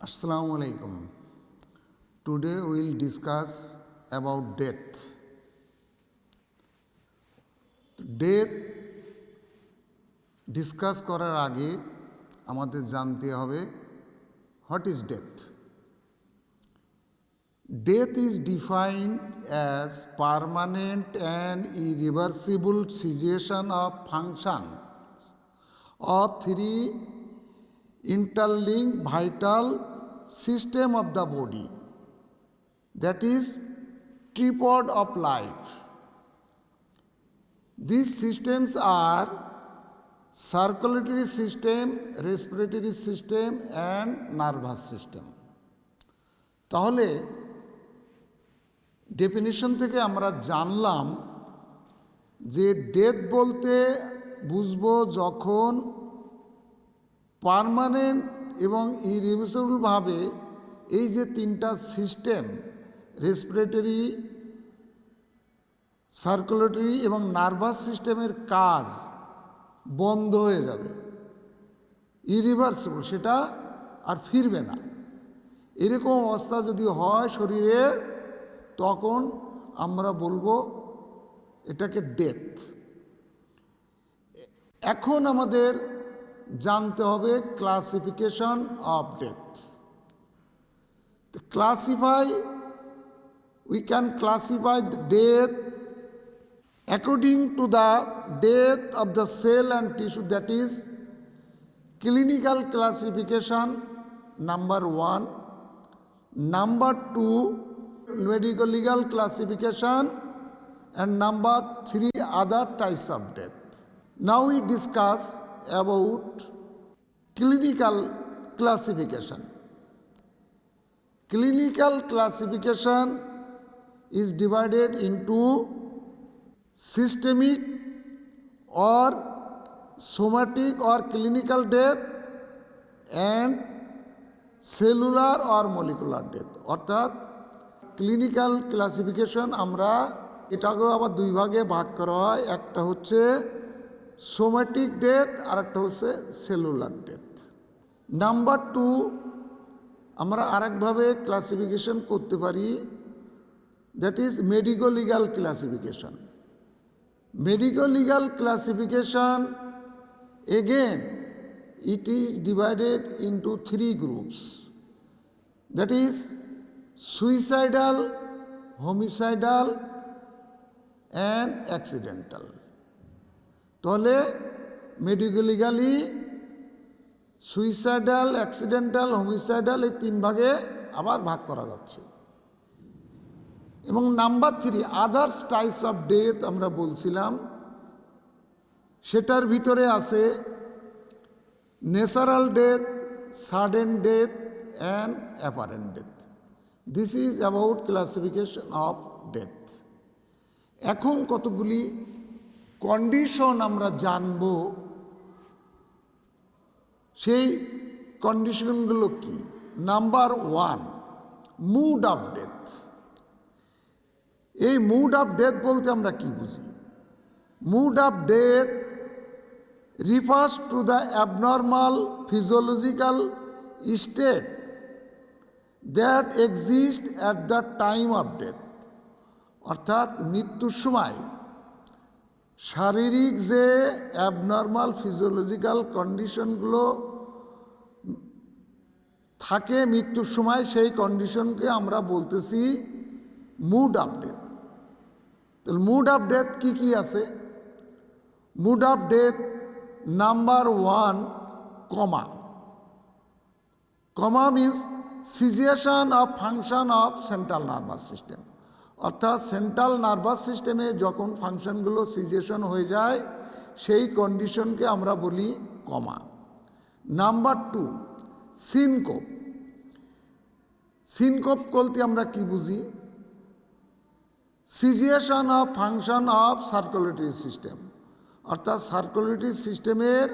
Assalamu alaikum. Today we will discuss about death. Death discuss করার আগে আমাদের জানতে হবে what is death. Death is defined as permanent and irreversible cessation of functions of three interlinked vital system of the body, that is tripod of life. These systems are circulatory system, respiratory system and nervous system. তাহলে definition থেকে আমরা জানলাম যে death বলতে বুঝবো যখন permanent এবং ইরিভার্সিবলভাবে এই যে তিনটা সিস্টেম রেসপিরেটরি, সার্কুলেটরি এবং নার্ভাস সিস্টেমের কাজ বন্ধ হয়ে যাবে, ইরিভার্সিবল, সেটা আর ফিরবে না। এরকম অবস্থা যদি হয় শরীরের, তখন আমরা বলবো এটাকে ডেথ। এখন আমাদের জানতে হবে classification of death. We can classify the death according to the death of the cell and tissue, that is clinical classification number 1, number 2 medical legal classification, and number 3 other types of death. Now we discuss about clinical classification. Clinical classification is divided into systemic or somatic or clinical death and cellular or molecular death. অর্থাৎ clinical classification আমরা এটাকেও আবার দুই ভাগে ভাগ করা হয়, একটা হচ্ছে সোম্যাটিক ডেথ আর একটা হচ্ছে সেলুলার ডেথ। নাম্বার 2 আমরা আরেকভাবে ক্লাসিফিকেশন করতে পারি, that is medico legal classification. Medico legal classification again it is divided into 3 groups, that is suicidal, homicidal and accidental. তাহলে medico legally suicidal, accidental, homicidal এই 3 ভাগে আবার ভাগ করা যাচ্ছে। এবং number 3 others types of death আমরা বলছিলাম, সেটার ভিতরে আছে natural death, sudden death and apparent death. This is about classification of death. এখন কতগুলি কন্ডিশন আমরা জানব, সেই কন্ডিশনগুলো কি? Number 1 mode of death. এই মুড অফ ডেথ বলতে আমরা কি বুঝি? Mode of death refers to the abnormal physiological state that exists at the time of death. অর্থাৎ মৃত্যুর সময় শারীরিক যে অ্যাবনর্মাল ফিজিওলজিক্যাল কন্ডিশনগুলো থাকে মৃত্যুর সময়, সেই কন্ডিশনকে আমরা বলতেছি মুড অফ ডেথ। তাহলে মুড অফ ডেথ কী কী আছে? Mode of death number 1 coma. Coma means cessation of function of central nervous system. অর্থাৎ সেন্ট্রাল নার্ভাস সিস্টেমে যখন ফাংশনগুলো সিজেশন হয়ে যায়, সেই কন্ডিশনকে আমরা বলি কমা। Number 2 syncope. সিনকোপ বলতে আমরা কি বুঝি? Cessation of function of circulatory system. অর্থাৎ সার্কুলেটরি সিস্টেমের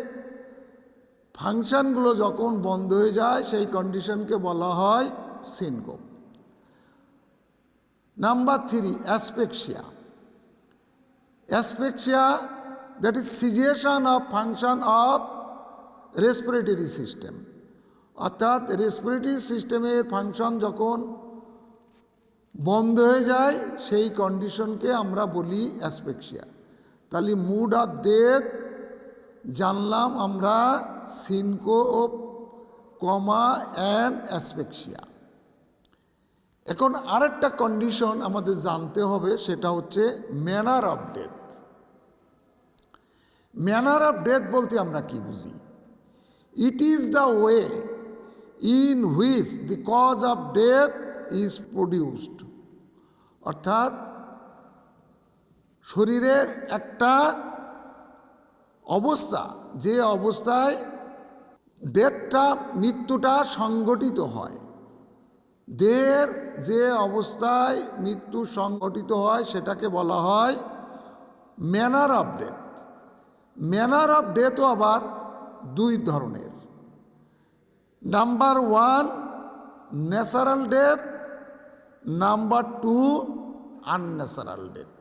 ফাংশনগুলো যখন বন্ধ হয়ে যায়, সেই কন্ডিশনকে বলা হয় syncope. Number 3 asphyxia. Asphyxia, that is cessation of function of respiratory system. অর্থাৎ রেসপিরেটরি সিস্টেমের ফাংশন যখন বন্ধ হয়ে যায় সেই কন্ডিশনকে আমরা বলি অ্যাসপেক্সিয়া। তাহলে মুড অফ ডেথ জানলাম আমরা সিনকোপ, কমা অ্যান্ড অ্যাসপেক্সিয়া। এখন আরেকটা কন্ডিশন আমাদের জানতে হবে, সেটা হচ্ছে manner of death. Manner of death বলতে আমরা কি বুঝি? It is the way in which the cause of death is produced. অর্থাৎ শরীরের একটা অবস্থা, যে অবস্থায় ডেথটা, মৃত্যুটা সংঘটিত হয়, দেহের যে অবস্থায় মৃত্যু সংঘটিত হয় সেটাকে বলা হয় manner of death. Manner of ডেথও আবার দুই ধরনের। Number one natural death, number two unnatural death.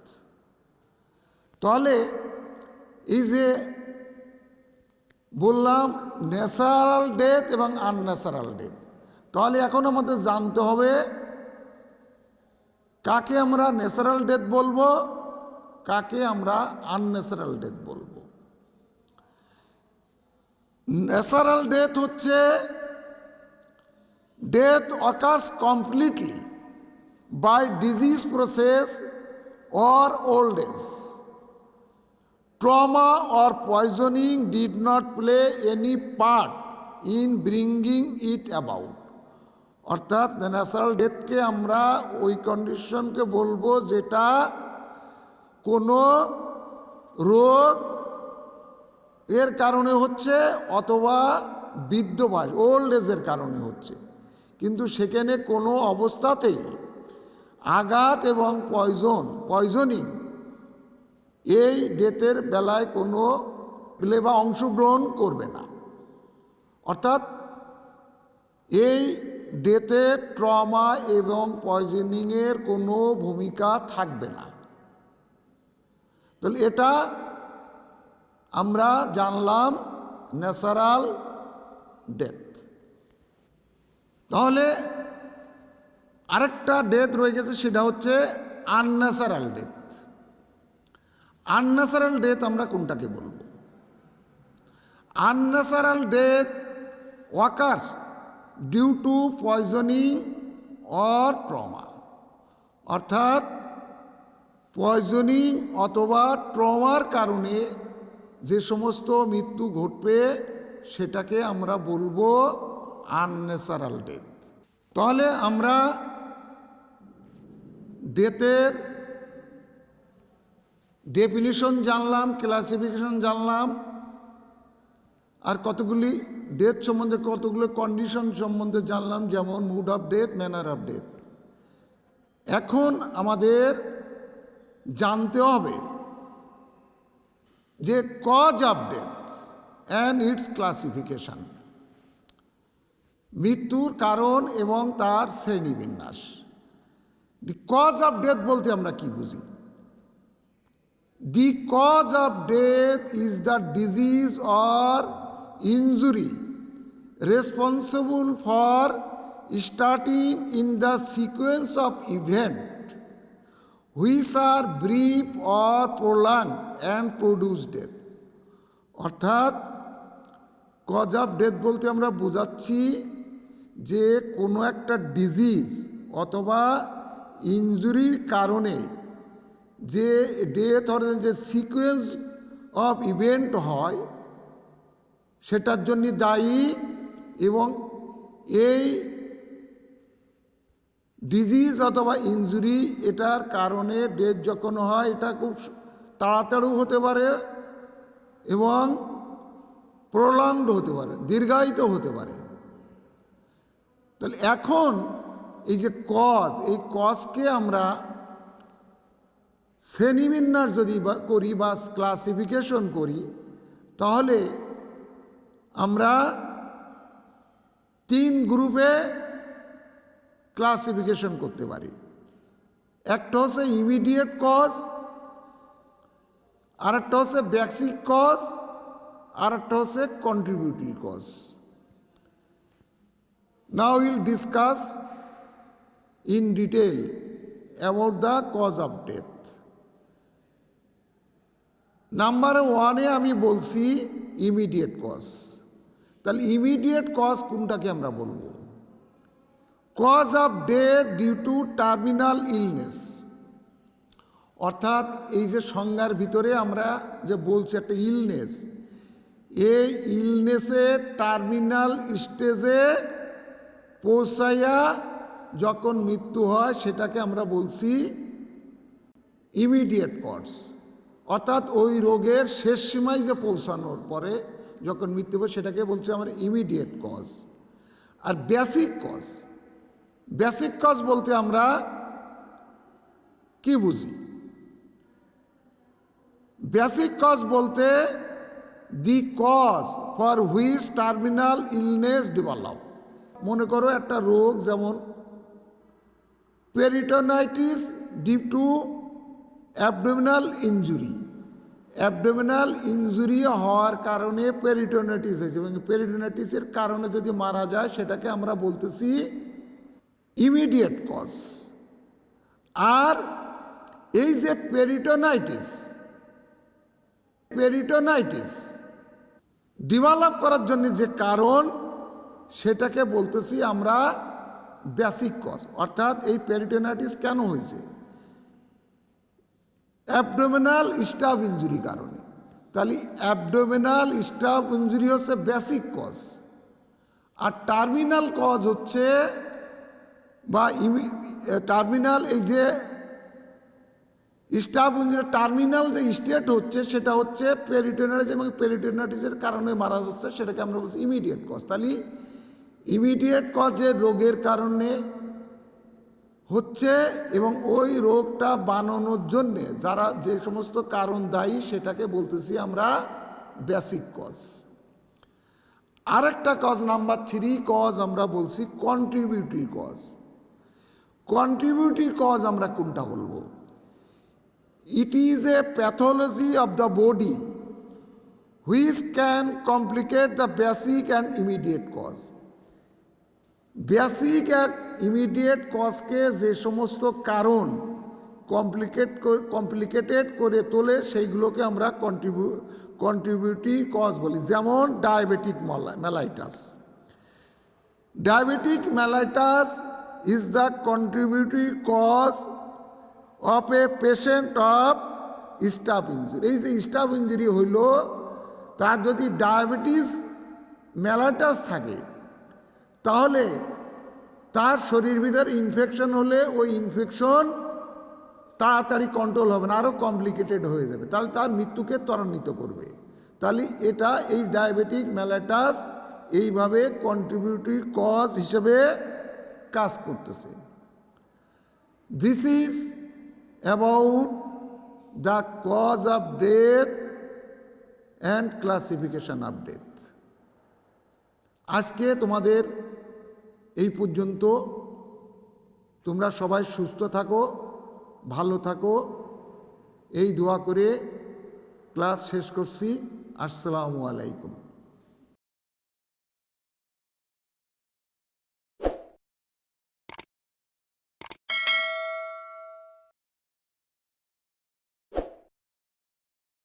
তাহলে এই যে বললাম ন্যাচারাল ডেথ এবং আনন্যাচারাল ডেথ, তাহলে এখন আমাদের জানতে হবে কাকে আমরা ন্যাচারাল ডেথ বলবো, কাকে আমরা আনন্যাচারাল ডেথ বলবো। ন্যাচারাল ডেথ হচ্ছে death occurs completely by disease process or old age. Trauma or poisoning did not play any part in bringing it about. অর্থাৎ ন্যাচারাল ডেথকে আমরা ওই কন্ডিশনকে বলবো যেটা কোনো রোগ এর কারণে হচ্ছে অথবা বৃদ্ধ বয়স, ওল্ড এজের কারণে হচ্ছে, কিন্তু সেখানে কোনো অবস্থাতেই আঘাত এবং পয়জনিং এই ডেথের বেলায় কোনো প্লে বা অংশগ্রহণ করবে না। অর্থাৎ এই ডেথে ট্রমা এবং পয়জনিংয়ের কোনো ভূমিকা থাকবে না। তাহলে এটা আমরা জানলাম ন্যাচারাল ডেথ। তাহলে আরেকটা ডেথ রয়ে গেছে, সেটা হচ্ছে আনন্যাচারাল ডেথ। আনন্যাচারাল ডেথ আমরা কোনটাকে বলবো? Unnatural death occurs due to poisoning or trauma। অর্থাৎ পয়জনিং অথবা ট্রমার কারণে যে সমস্ত মৃত্যু ঘটবে সেটাকে আমরা বলবো আনন্যাচারাল ডেথ। তাহলে আমরা ডেথের ডেফিনিশন জানলাম, ক্লাসিফিকেশন জানলাম, আর কতগুলি ডেথ সম্বন্ধে কতগুলো কন্ডিশন সম্বন্ধে জানলাম, যেমন mode of death, manner of death. এখন আমাদের জানতে হবে যে cause of death and its classification, মৃত্যুর কারণ এবং তার শ্রেণীবিন্যাস। দি কজ অফ ডেথ বলতে আমরা কি বুঝি? The cause of death is the disease or injury responsible for starting in the sequence of events which are brief or prolonged and produce death। অর্থাৎ কজ অফ ডেথ বলতে আমরা বোঝাচ্ছি যে কোনো একটা ডিজিজ অথবা ইনজুরির কারণে যে ডেথ অর্থাৎ যে সিকোয়েন্স অফ ইভেন্ট হয় সেটার জন্য দায়ী, এবং এই ডিজিজ অথবা ইনজুরি এটার কারণে ডেথ যখন হয় এটা খুব তাড়াতাড়ি হতে পারে এবং প্রলংড হতে পারে, দীর্ঘায়িত হতে পারে। তাহলে এখন এই যে কজ, এই কজকে আমরা শ্রেণীবিন্যাস যদি করি বা ক্লাসিফিকেশন করি, তাহলে আমরা তিন গ্রুপে ক্লাসিফিকেশন করতে পারি। একটা হচ্ছে ইমিডিয়েট কজ, আরেকটা হচ্ছে বেসিক কজ, আরেকটা হচ্ছে contributory cause. Now we will discuss in detail about the cause of death. Number ওয়ানে আমি বলছি ইমিডিয়েট কজ। তাহলে ইমিডিয়েট কজ কোনটাকে আমরা বলবো? Cause of death due to terminal illness, অর্থাৎ এই যে সংজ্ঞার ভিতরে আমরা যে বলছি একটা ইলনেস, এই ইলনেসে টার্মিনাল স্টেজে পৌঁছাইয়া যখন মৃত্যু হয় সেটাকে আমরা বলছি ইমিডিয়েট কজ। অর্থাৎ ওই রোগের শেষ সীমায় যে পৌঁছানোর পরে যখন মৃত্যু হয় সেটাকে বলছি আমরা ইমিডিয়েট কজ। আর বেসিক কজ, বেসিক কজ বলতে আমরা কি বুঝি? বেসিক কজ বলতে the cause for which terminal illness develop. মনে করো একটা রোগ যেমন peritonitis due to abdominal injury. Abdominal injury হওয়ার কারণে পেরিটোনাইটিস হয়েছে এবং পেরিটোনাইটিসের কারণে যদি মারা যায় সেটাকে আমরা বলতেছি ইমিডিয়েট কজ। আর এই যে পেরিটোনাইটিস ডেভেলপ করার জন্য যে কারণ সেটাকে বলতেছি আমরা বেসিক কজ। অর্থাৎ এই পেরিটোনাইটিস কেন হয়েছে? অ্যাবডোমিনাল স্টাফ ইনজুরি কারণে। তাহলে অ্যাবডোমিনাল স্টাফ ইনজুরি হচ্ছে বেসিক কজ, আর টার্মিনাল কজ হচ্ছে বা টার্মিনাল এই যে স্টাফ ইনজুরি টার্মিনাল যে স্টেট হচ্ছে সেটা হচ্ছে পেরিটোনাইটিস এবং পেরিটোনাইটিসের কারণে মারা যাচ্ছে, সেটাকে আমরা বলছি ইমিডিয়েট কজ। তাহলে ইমিডিয়েট কজের রোগের কারণে হচ্ছে এবং ওই রোগটা বানানোর জন্যে যারা যে সমস্ত কারণ দায়ী সেটাকে বলতেছি আমরা বেসিক কজ। আরেকটা কজ নাম্বার 3 কজ আমরা বলছি কন্ট্রিবিউটরি কজ। কন্ট্রিবিউটরি কজ আমরা কোনটা বলবো? It is a pathology of the body which can complicate the basic and immediate cause. Basic এক ইমিডিয়েট কজকে যে সমস্ত কারণ কমপ্লিকেটেড করে তোলে সেইগুলোকে আমরা কন্ট্রিবিউটরি কজ বলি। যেমন diabetic mellitus. Diabetic mellitus is the contributory cause of a patient of stab injury. এই যে স্টাফ ইনজুরি হইল, তার যদি ডায়াবেটিস মেলাইটাস থাকে তাহলে তার শরীর ভিতরে ইনফেকশন হলে ওই ইনফেকশন তাড়াতাড়ি কন্ট্রোল হবে না, আরও কমপ্লিকেটেড হয়ে যাবে, তাহলে তার মৃত্যুকে ত্বরান্বিত করবে। তাহলে এটা এই ডায়াবেটিক মেলাইটাস এইভাবে কন্ট্রিবিউটরি কজ হিসেবে কাজ করতেছে। This is about the cause of death and classification of death. আজকে তোমাদের এই পর্যন্ত। তোমরা সবাই সুস্থ থাকো, ভালো থাকো, এই দোয়া করে ক্লাস শেষ করছি। আসসালামু আলাইকুম।